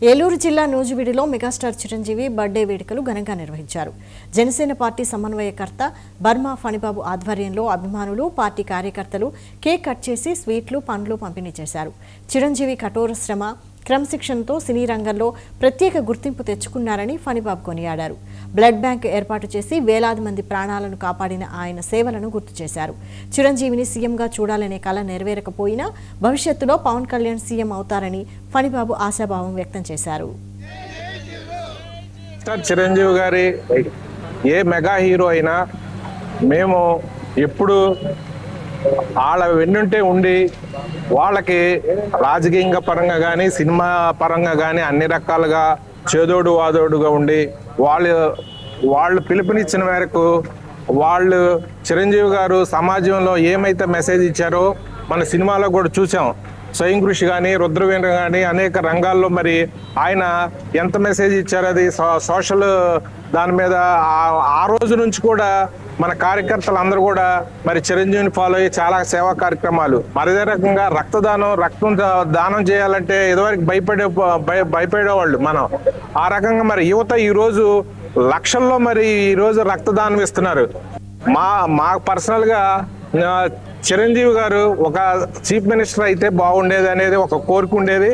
ఏలూరు జిల్లా నూజివీడులో megastar Chiranjeevi birthday వేడుకలు ఘనంగా నిర్వహించారు. జనసేన పార్టీ సమన్వయకర్త బర్మా ఫణిబాబు ఆధ్వర్యంలో అభిమానులు, పార్టీ కార్యకర్తలు కేక్ కట్ చేసి స్వీట్లు, పండ్లు పంపిణీ చేశారు. చిరంజీవి కఠోర శ్రమ, క్రమశిక్షణతో సినీ రంగంలో ప్రత్యేక గుర్తింపు తెచ్చుకున్నారని ఫణిబాబు కొనియాడారు. బ్లడ్ బ్యాంక్ ఏర్పాటు చేసి వేలాది మంది ప్రాణాలను కాపాడిన ఆయన సేవలను గుర్తు చేశారు. చిరంజీవిని సీఎంగా చూడాలనే కల నెరవేరకపోయినా భవిష్యత్తులో పవన్ కళ్యాణ్ సీఎం అవుతారని ఫణిబాబు ఆశాభావం వ్యక్తం చేశారు. చిరంజీవి గారి ఏ మెగా హీరో అయినా మేము ఎప్పుడు వాళ్ళ వెన్నుంటే ఉండి వాళ్ళకి రాజకీయ పరంగా కానీ సినిమా పరంగా కానీ అన్ని రకాలుగా చేదోడు వాదోడుగా ఉండి వాళ్ళు పిలుపునిచ్చిన మేరకు వాళ్ళు చిరంజీవి గారు సమాజంలో ఏమైతే మెసేజ్ ఇచ్చారో మన సినిమాలో కూడా చూసాం. స్వయం కృషి కానీ, రుద్రవీణ కానీ అనేక రంగాల్లో మరి ఆయన ఎంత మెసేజ్ ఇచ్చారు, అది సోషల్ దాని మీద ఆ రోజు నుంచి కూడా మన కార్యకర్తలు అందరూ కూడా మరి చిరంజీవిని ఫాలో అయ్యి చాలా సేవా కార్యక్రమాలు, మరిదే రకంగా రక్తం దానం చేయాలంటే ఇదివరకు భయపడేవాళ్ళు మనం. ఆ రకంగా మరి యువత ఈరోజు లక్షల్లో మరి ఈరోజు రక్తదానం ఇస్తున్నారు. మా పర్సనల్గా చిరంజీవి గారు ఒక చీఫ్ మినిస్టర్ అయితే బాగుండేది అనేది ఒక కోరిక ఉండేది.